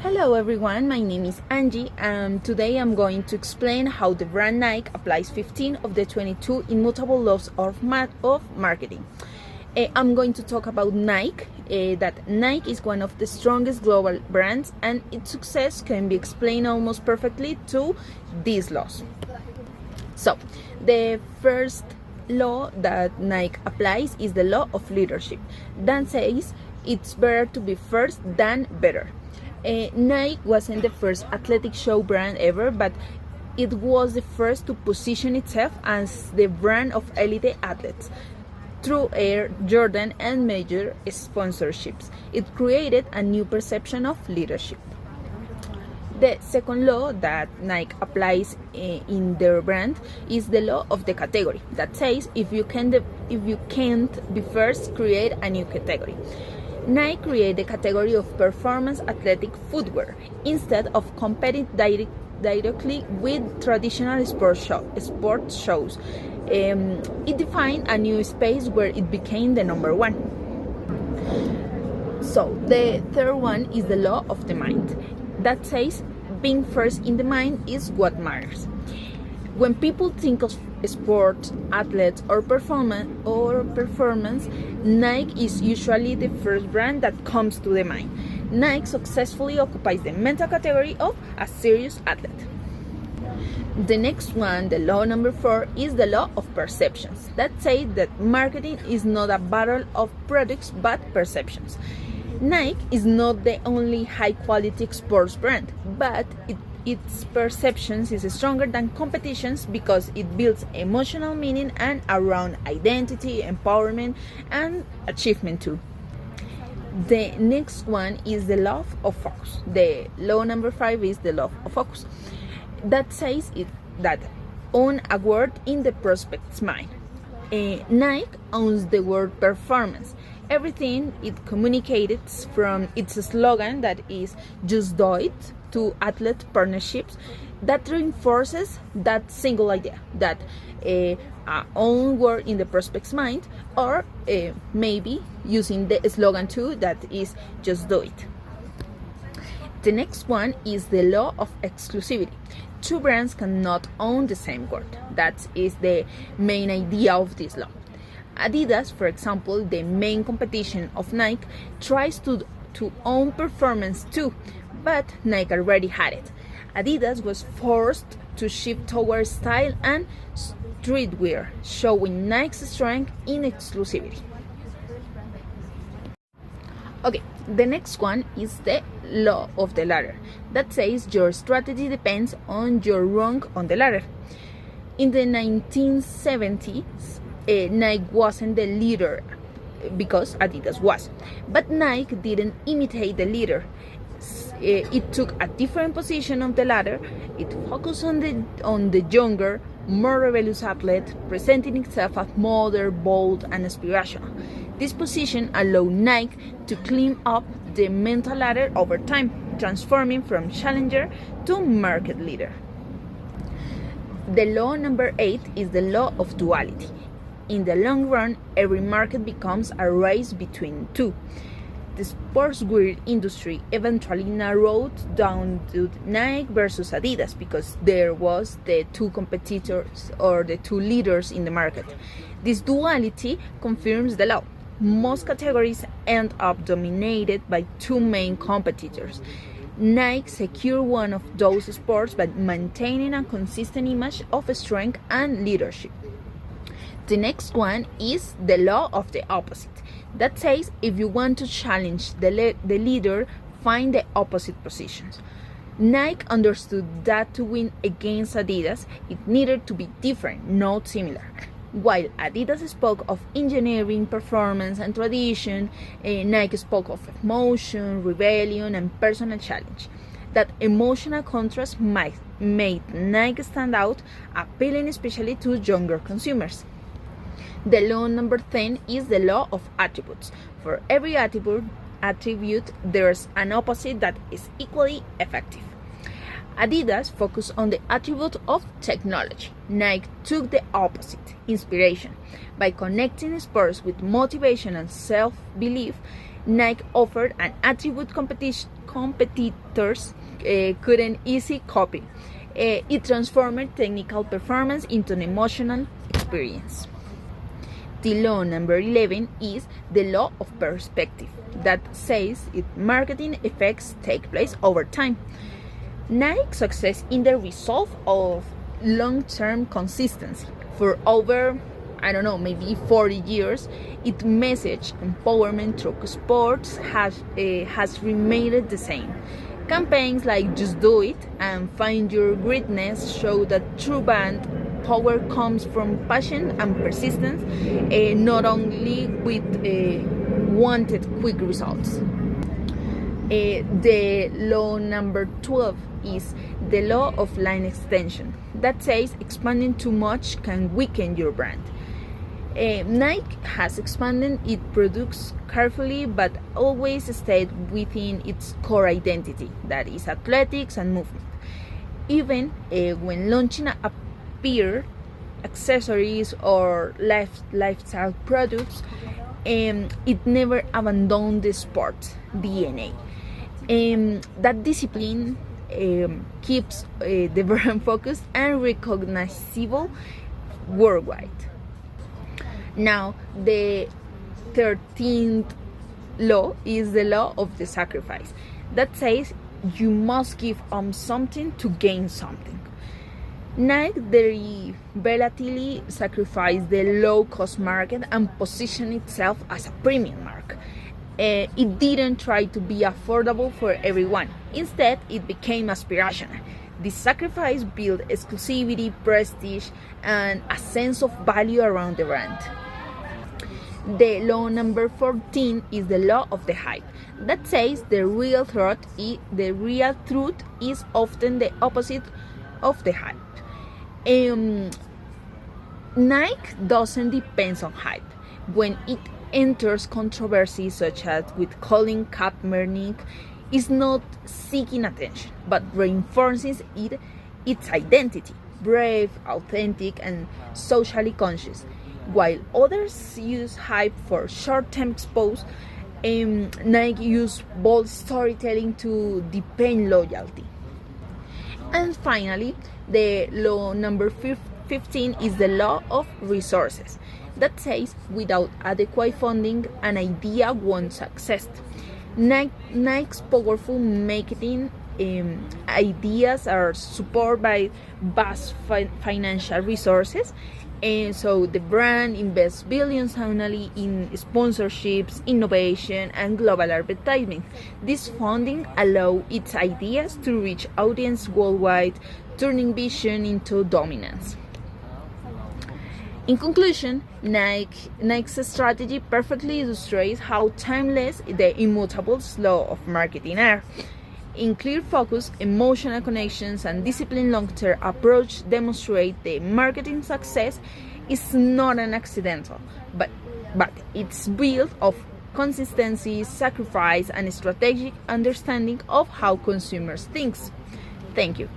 Hello everyone, my name is Angie and today I'm going to explain how the brand Nike applies 15 of the 22 immutable laws of marketing. I'm going to talk about Nike, that Nike is one of the strongest global brands and its success can be explained almost perfectly to these laws. So, the first law that Nike applies is the law of leadership. That says it's better to be first than better. Nike wasn't the first athletic show brand ever, but it was the first to position itself as the brand of elite athletes. Through Air Jordan and major sponsorships, it created a new perception of leadership. The second law that Nike applies in their brand is the law of the category. That says if you can't be first, create a new category. Nike created the category of performance athletic footwear instead of competing directly with traditional sports shows. It defined a new space where it became the number one. So the third one is the law of the mind. That says being first in the mind is what matters. When people think of sports, athletes, or performance, Nike is usually the first brand that comes to the mind. Nike successfully occupies the mental category of a serious athlete. The next one, the law number 4, is the law of perceptions. That says that marketing is not a battle of products but perceptions. Nike is not the only high-quality sports brand, but its perceptions is stronger than competitions because it builds emotional meaning and around identity, empowerment, and achievement too. The next one is the law of focus. The law number 5 is the law of focus. That says that own a word in the prospect's mind. Nike owns the word performance. Everything it communicates, from its slogan that is "Just do it" to athlete partnerships, that reinforces that single idea, that own word in the prospect's mind, or maybe using the slogan too, that is "Just do it." The next one is the law of exclusivity. Two brands cannot own the same word. That is the main idea of this law. Adidas, for example, the main competition of Nike, tries to own performance too, but Nike already had it. Adidas was forced to shift towards style and streetwear, showing Nike's strength in exclusivity. Okay, the next one is the law of the ladder. That says your strategy depends on your rung on the ladder. In the 1970s, Nike wasn't the leader because Adidas was, but Nike didn't imitate the leader. It took a different position on the ladder. It focused on the younger, more rebellious athlete, presenting itself as modern, bold, and aspirational. This position allowed Nike to climb up the mental ladder over time, transforming from challenger to market leader. The law number 8 is the law of duality. In the long run, every market becomes a race between two. The sportswear industry eventually narrowed down to Nike versus Adidas because there was the two competitors or the two leaders in the market. This duality confirms the law. Most categories end up dominated by two main competitors. Nike secured one of those sports by maintaining a consistent image of strength and leadership. The next one is the law of the opposite. That says if you want to challenge the leader, find the opposite positions. Nike understood that to win against Adidas, it needed to be different, not similar. While Adidas spoke of engineering, performance, and tradition, Nike spoke of emotion, rebellion, and personal challenge. That emotional contrast made Nike stand out, appealing especially to younger consumers. The law number 10 is the law of attributes. For every attribute, there's an opposite that is equally effective. Adidas focused on the attribute of technology. Nike took the opposite, inspiration. By connecting sports with motivation and self-belief, Nike offered an attribute competitors couldn't easily copy. It transformed technical performance into an emotional experience. The law number 11 is the law of perspective, that says if marketing effects take place over time. Nike's success in the result of long-term consistency. For over, maybe 40 years, its message, empowerment through sports, has remained the same. Campaigns like Just Do It and Find Your Greatness show that true brand power comes from passion and persistence, not only with wanted quick results. The law number 12 is the law of line extension, that says expanding too much can weaken your brand. Nike has expanded its products carefully but always stayed within its core identity, that is athletics and movement. Even when launching a pair, accessories or lifestyle products, it never abandoned the sport DNA. That discipline keeps the brand focused and recognizable worldwide. Now, the 13th law is the law of the sacrifice, that says you must give something to gain something. Nike deliberately sacrificed the low-cost market and positioned itself as a premium mark. It didn't try to be affordable for everyone. Instead, it became aspirational. This sacrifice built exclusivity, prestige, and a sense of value around the brand. The law number 14 is the law of the hype, that says the real truth is often the opposite of the hype. Nike doesn't depend on hype. When it enters controversy, such as with Colin Kaepernick, is not seeking attention, but reinforces its identity, brave, authentic, and socially conscious. While others use hype for short-term exposure, Nike use bold storytelling to deepen loyalty. And finally, the law number 15 is the law of resources, that says without adequate funding, an idea won't succeed. Nike's powerful marketing ideas are supported by vast financial resources, and so the brand invests billions annually in sponsorships, innovation, and global advertising. This funding allows its ideas to reach audience worldwide, turning vision into dominance. In conclusion, Nike's strategy perfectly illustrates how timeless the immutable laws of marketing are. In clear focus, emotional connections, and disciplined long-term approach demonstrate the marketing success is not an accidental, but it's built of consistency, sacrifice, and strategic understanding of how consumers think. Thank you.